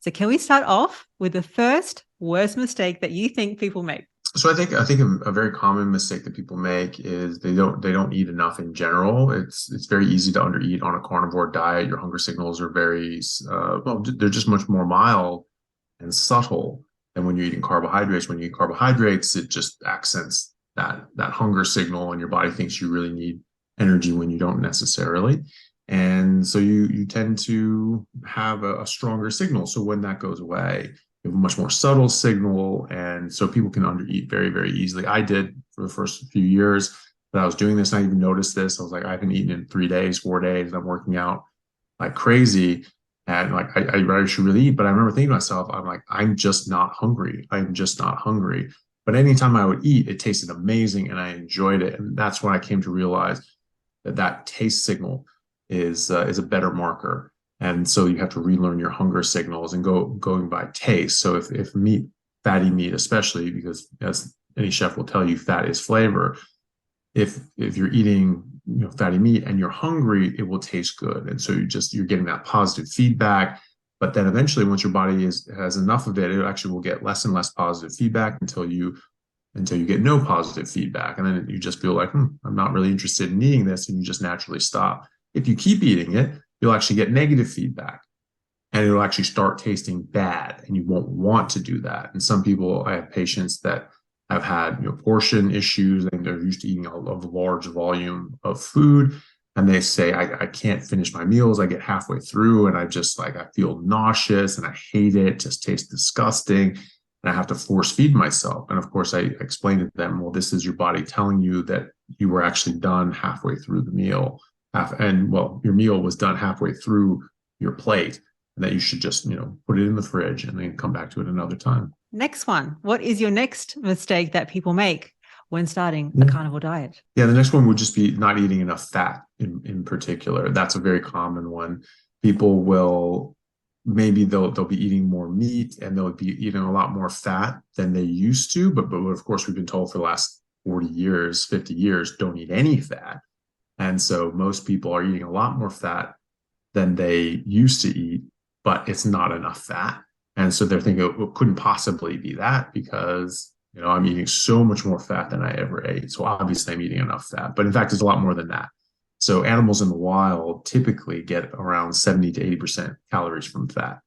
So can we start off with the first worst mistake that you think people make? So I think a very common mistake that people make is they don't eat enough in general. It's very easy to undereat on a carnivore diet. Your hunger signals are very well, they're just much more mild and subtle than when you're eating carbohydrates. When you eat carbohydrates, it just accents that hunger signal, and your body thinks you really need energy when you don't necessarily. And so you tend to have a stronger signal. So when that goes away, you have a much more subtle signal, and so people can undereat very, very easily. I did for the first few years that I was doing this. And I even noticed this. I was like, I haven't eaten in 3 days, 4 days, and I'm working out like crazy. And like I should really eat. But I remember thinking to myself, I'm like, I'm just not hungry. I'm just not hungry. But anytime I would eat, it tasted amazing and I enjoyed it. And that's when I came to realize that taste signal is a better marker. And so you have to relearn your hunger signals and going by taste. So if meat, fatty meat, especially because as any chef will tell you, fat is flavor. If you're eating fatty meat and you're hungry, it will taste good. And so you're getting that positive feedback. But then eventually, once your body has enough of it, it actually will get less and less positive feedback until you get no positive feedback. And then you just feel like, I'm not really interested in eating this. And you just naturally stop. If you keep eating it, you'll actually get negative feedback and it'll actually start tasting bad and you won't want to do that. And some people, I have patients that have had portion issues and they're used to eating a large volume of food. And they say, I can't finish my meals. I get halfway through and I feel nauseous and I hate it. It just tastes disgusting. And I have to force feed myself. And of course, I explained to them, well, this is your body telling you that you were actually done halfway through the meal. Your meal was done halfway through your plate, and that you should just, put it in the fridge and then come back to it another time. Next one. What is your next mistake that people make when starting a Yeah. carnivore diet? Yeah, the next one would just be not eating enough fat in particular. That's a very common one. People will maybe they'll be eating more meat and they'll be eating a lot more fat than they used to. But of course, we've been told for the last 40 years, 50 years, don't eat any fat. And so most people are eating a lot more fat than they used to eat, but it's not enough fat. And so they're thinking it couldn't possibly be that because I'm eating so much more fat than I ever ate. So obviously I'm eating enough fat. But in fact, it's a lot more than that. So animals in the wild typically get around 70 to 80% calories from fat.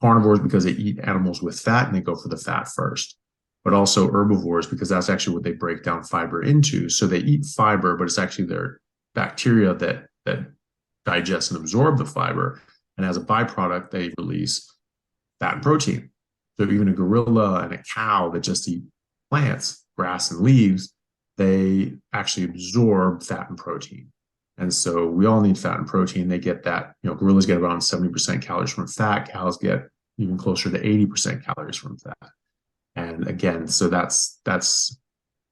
Carnivores, because they eat animals with fat and they go for the fat first. But also herbivores, because that's actually what they break down fiber into. So they eat fiber, but it's actually their bacteria that digest and absorb the fiber. And as a byproduct, they release fat and protein. So even a gorilla and a cow that just eat plants, grass and leaves, they actually absorb fat and protein. And so we all need fat and protein. They get that, gorillas get around 70% calories from fat. Cows get even closer to 80% calories from fat. And again, so that's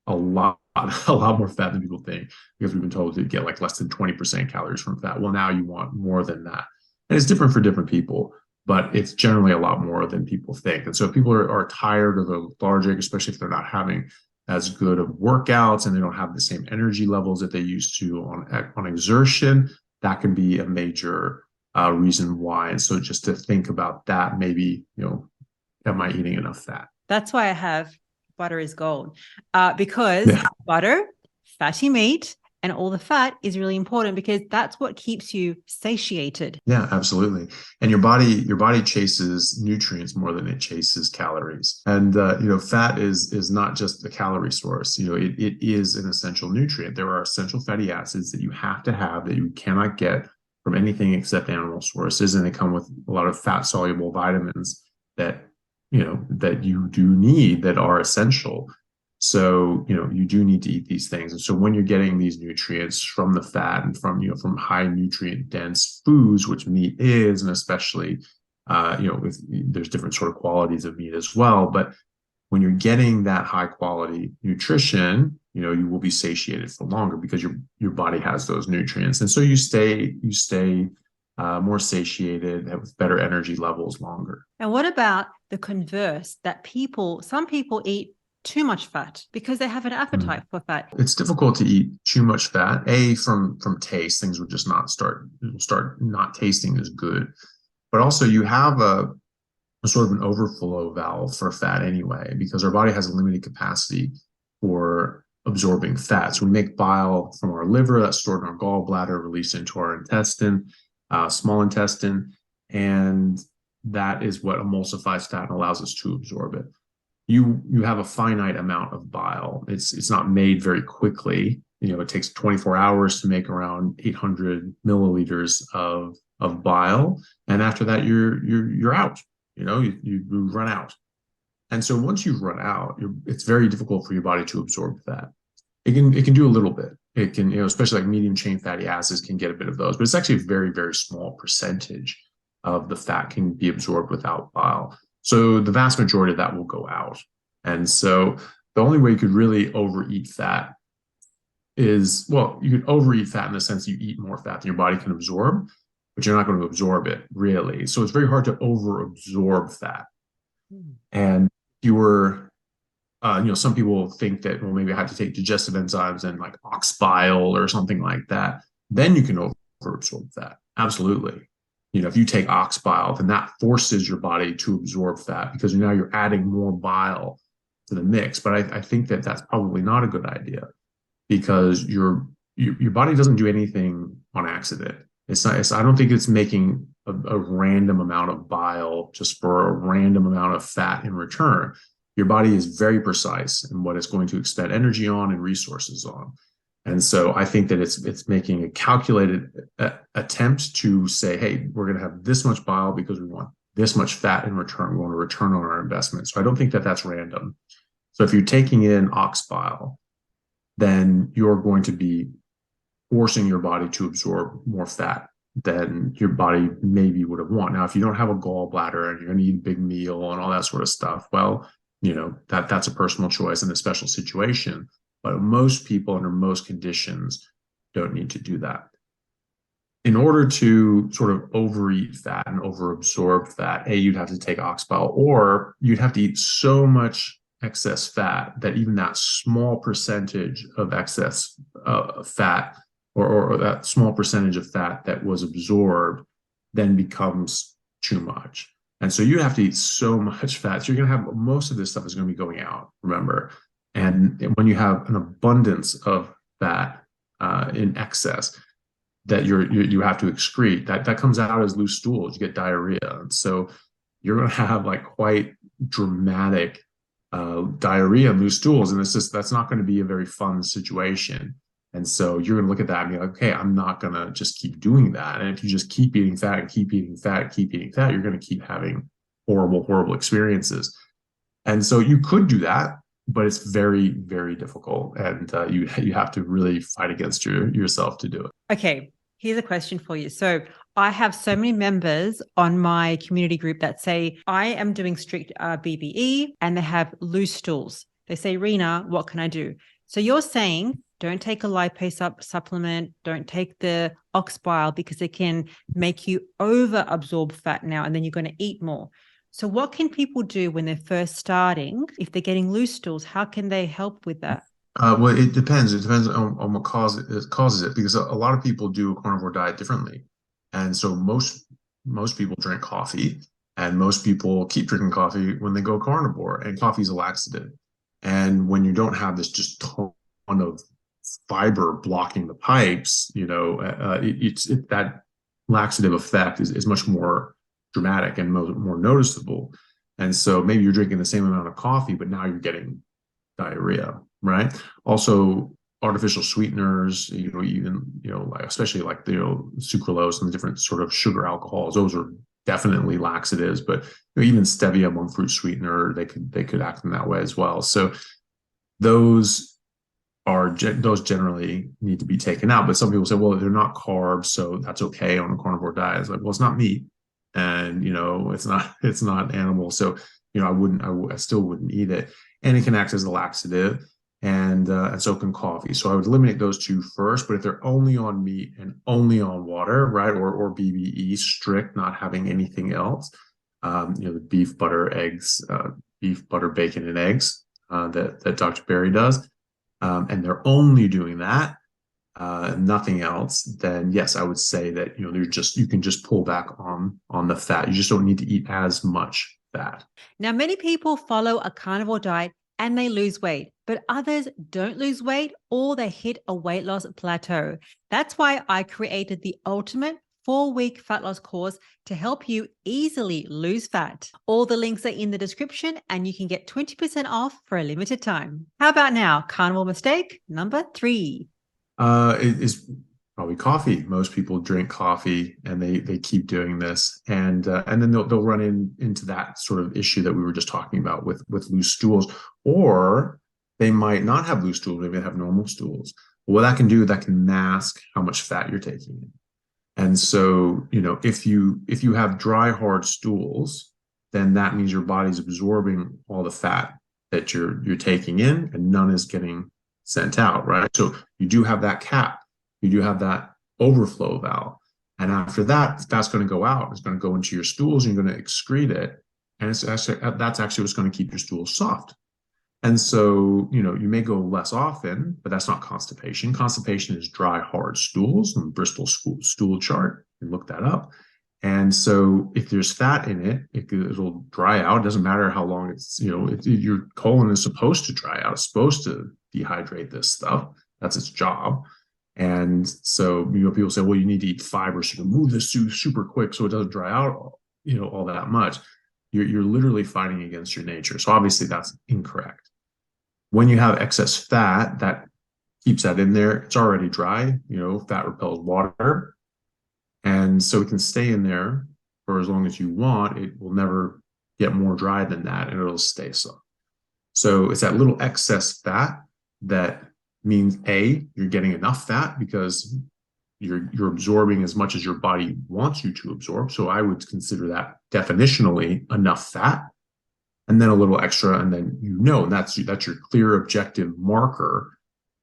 a lot, a lot more fat than people think because we've been told to get like less than 20% calories from fat. Well, now you want more than that. And it's different for different people, but it's generally a lot more than people think. And so if people are tired or they're lethargic, especially if they're not having as good of workouts and they don't have the same energy levels that they used to on exertion, that can be a major reason why. And so just to think about that, maybe, am I eating enough fat? That's why I have butter is gold, because Yeah. butter, fatty meat, and all the fat is really important because that's what keeps you satiated. Yeah, absolutely. And your body chases nutrients more than it chases calories. And fat is not just a calorie source. It is an essential nutrient. There are essential fatty acids that you have to have that you cannot get from anything except animal sources, and they come with a lot of fat soluble vitamins that that you do need that are essential. So, you do need to eat these things. And so when you're getting these nutrients from the fat and from high nutrient dense foods, which meat is, and especially, there's different sort of qualities of meat as well. But when you're getting that high quality nutrition, you will be satiated for longer because your body has those nutrients. And so you stay more satiated, have better energy levels longer. And what about the converse that some people eat too much fat because they have an Mm. appetite for fat? It's difficult to eat too much fat. From taste, things will just not start not tasting as good. But also, you have sort of an overflow valve for fat anyway, because our body has a limited capacity for absorbing fat. So we make bile from our liver that's stored in our gallbladder, released into our intestine, small intestine, and that is what emulsifies fat and allows us to absorb it. You have a finite amount of bile. It's not made very quickly. It takes 24 hours to make around 800 milliliters of bile, and after that, you're out. You run out. And so once you run out, it's very difficult for your body to absorb that. It can do a little bit. It can, especially like medium chain fatty acids can get a bit of those, but it's actually a very, very small percentage of the fat can be absorbed without bile. So the vast majority of that will go out. And so the only way you could really overeat fat is, well, you could overeat fat in the sense you eat more fat than your body can absorb, but you're not going to absorb it really. So it's very hard to overabsorb fat. And you were, some people think that, well, maybe I have to take digestive enzymes and like ox bile or something like that. Then you can overabsorb fat. Absolutely. If you take ox bile, then that forces your body to absorb fat because now you're adding more bile to the mix. But I think that that's probably not a good idea because your body doesn't do anything on accident. I don't think it's making a random amount of bile just for a random amount of fat in return. Your body is very precise in what it's going to expend energy on and resources on. And so I think that it's making a calculated attempt to say, hey, we're going to have this much bile because we want this much fat in return. We want a return on our investment. So I don't think that that's random. So if you're taking in ox bile, then you're going to be forcing your body to absorb more fat than your body maybe would have wanted. Now, if you don't have a gallbladder and you're going to eat a big meal and all that sort of stuff, well, that's a personal choice in a special situation. But most people under most conditions don't need to do that. In order to sort of overeat fat and overabsorb fat, you'd have to take ox bile, or you'd have to eat so much excess fat that even that small percentage of excess fat or that small percentage of fat that was absorbed then becomes too much. And so you have to eat so much fat. So you're going to have most of this stuff is going to be going out, remember. And when you have an abundance of fat in excess that you have to excrete, that comes out as loose stools. You get diarrhea. And so you're going to have like quite dramatic diarrhea and loose stools. And that's not going to be a very fun situation. And so you're going to look at that and be like, okay, I'm not going to just keep doing that. And if you just keep eating fat and keep eating fat and keep eating fat, you're going to keep having horrible, horrible experiences. And so you could do that, but it's very, very difficult. And you have to really fight against yourself to do it. Okay, here's a question for you. So I have so many members on my community group that say, I am doing strict BBE and they have loose stools. They say, Rena, what can I do? So you're saying, don't take a lipase supplement, don't take the ox bile because it can make you over absorb fat now, and then you're going to eat more. So what can people do when they're first starting? If they're getting loose stools, how can they help with that? Well, it depends. It depends on what causes it, because a lot of people do a carnivore diet differently. And so most people drink coffee, and most people keep drinking coffee when they go carnivore, and coffee is a laxative. And when you don't have this just ton of fiber blocking the pipes, that laxative effect is much more dramatic and more noticeable. And so maybe you're drinking the same amount of coffee, but now you're getting diarrhea, right? Also, artificial sweeteners, especially like sucralose and the different sort of sugar alcohols, those are definitely laxatives. But even stevia, monk fruit sweetener, they could act in that way as well. So those generally need to be taken out. But some people say, well, they're not carbs, so that's okay on a carnivore diet. It's like, well, it's not meat, and it's not animal, so I still wouldn't eat it. And it can act as a laxative, and so can coffee. So I would eliminate those two first. But if they're only on meat and only on water, right, or BBE strict, not having anything else, the beef, butter, bacon, and eggs that Dr. Berry does. And they're only doing that, nothing else, then yes, I would say that you can just pull back on the fat. You just don't need to eat as much fat. Now, many people follow a carnivore diet and they lose weight, but others don't lose weight or they hit a weight loss plateau. That's why I created the ultimate 4-week fat loss course to help you easily lose fat. All the links are in the description and you can get 20% off for a limited time. How about now? Carnivore mistake number 3. It is probably coffee. Most people drink coffee and they keep doing this, and then they'll run into that sort of issue that we were just talking about with loose stools, or they might not have loose stools, maybe they have normal stools. What that can do, that can mask how much fat you're taking in. And so, if you have dry, hard stools, then that means your body's absorbing all the fat that you're taking in, and none is getting sent out, right? So you do have that cap, you do have that overflow valve. And after that, that's going to go out. It's going to go into your stools, and you're going to excrete it. And that's actually what's going to keep your stools soft. And so, you may go less often, but that's not constipation. Constipation is dry, hard stools, and Bristol stool chart. You can look that up. And so if there's fat in it, it'll dry out. It doesn't matter how long your colon is supposed to dry out. It's supposed to dehydrate this stuff. That's its job. And so, people say, well, you need to eat fiber so you can move this super quick so it doesn't dry out, all that much. You're literally fighting against your nature. So obviously that's incorrect. When you have excess fat, that keeps that in there. It's already dry. Fat repels water. And so it can stay in there for as long as you want. It will never get more dry than that, and it'll stay so. So it's that little excess fat that means, A, you're getting enough fat because you're absorbing as much as your body wants you to absorb. So I would consider that definitionally enough fat, and then a little extra, and then that's your clear objective marker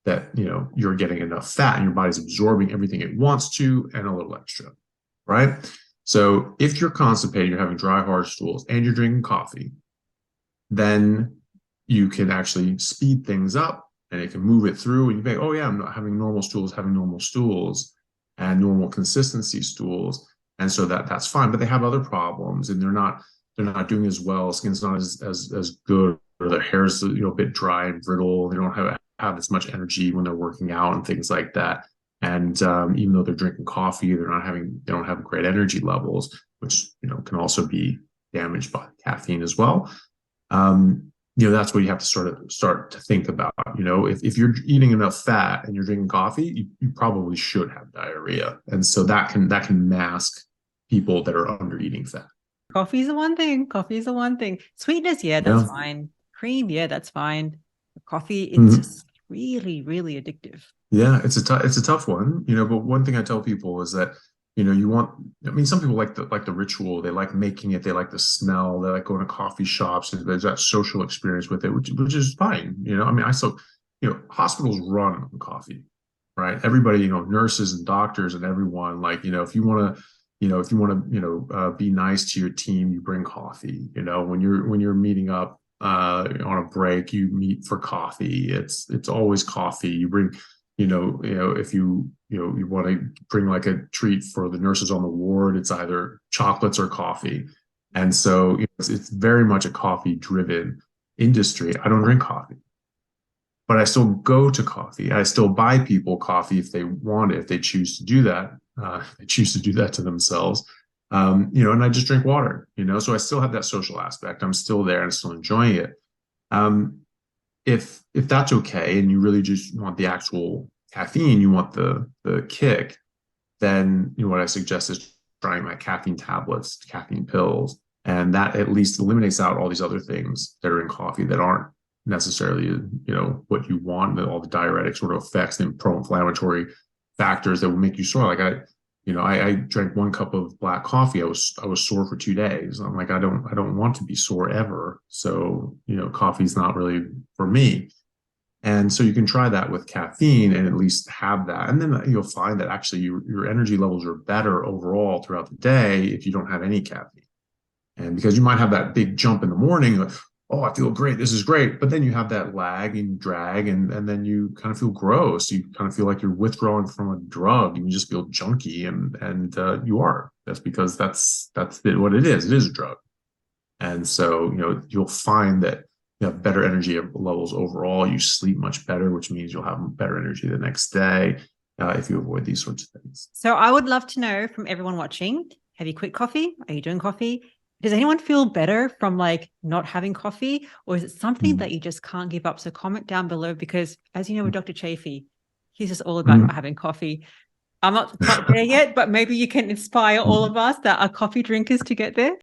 that you're getting enough fat and your body's absorbing everything it wants to, and a little extra, right? So if you're constipated, you're having dry, hard stools, and you're drinking coffee, then you can actually speed things up, and it can move it through, and you think, oh yeah, I'm not having normal stools, and normal consistency stools, and so that's fine. But they have other problems, and they're not doing as well. Skin's not as good, or their hair's a bit dry and brittle. They don't have as much energy when they're working out and things like that. And even though they're drinking coffee, they don't have great energy levels, which can also be damaged by caffeine as well. That's what you have to start to think about. If you're eating enough fat and you're drinking coffee, you probably should have diarrhea, and so that can mask people that are under eating fat. Coffee's the one thing. Sweetness, yeah, that's fine. Cream, yeah, that's fine. Coffee, it's just really, really addictive. Yeah, it's a tough one, but one thing I tell people is that, some people like the ritual, they like making it, they like the smell, they like going to coffee shops, and there's that social experience with it, which is fine. Hospitals run on coffee, right? Everybody, nurses and doctors and everyone, if you want to be nice to your team, you bring coffee. When you're meeting up on a break, you meet for coffee. It's always coffee. You bring, if you want to bring like a treat for the nurses on the ward, it's either chocolates or coffee. And so it's very much a coffee driven industry. I don't drink coffee, but I still go to coffee. I still buy people coffee if they want it, if they choose to do that. They choose to do that to themselves. And I just drink water, so I still have that social aspect. I'm still there and I'm still enjoying it. If that's okay, and you really just want the actual caffeine, you want the kick, then what I suggest is trying my caffeine tablets, caffeine pills, and that at least eliminates out all these other things that are in coffee that aren't necessarily what you want, all the diuretic sort of effects and pro-inflammatory factors that will make you sore. Like I drank 1 cup of black coffee. I was sore for 2 days. I'm like, I don't want to be sore ever. So, coffee's not really for me. And so you can try that with caffeine and at least have that. And then you'll find that actually your energy levels are better overall throughout the day if you don't have any caffeine. And because you might have that big jump in the morning, like, oh, I feel great, this is great. But then you have that lag and drag, and then you kind of feel gross. You kind of feel like you're withdrawing from a drug, and you just feel junky, and you are. That's because that's what it is. It is a drug. And so, you'll find that you have better energy levels overall. You sleep much better, which means you'll have better energy the next day if you avoid these sorts of things. So I would love to know from everyone watching, have you quit coffee? Are you doing coffee? Does anyone feel better from like not having coffee, or is it something that you just can't give up? So comment down below, because as you know, with Dr. Chaffee, he's just all about not having coffee. I'm not quite there yet, but maybe you can inspire all of us that are coffee drinkers to get there.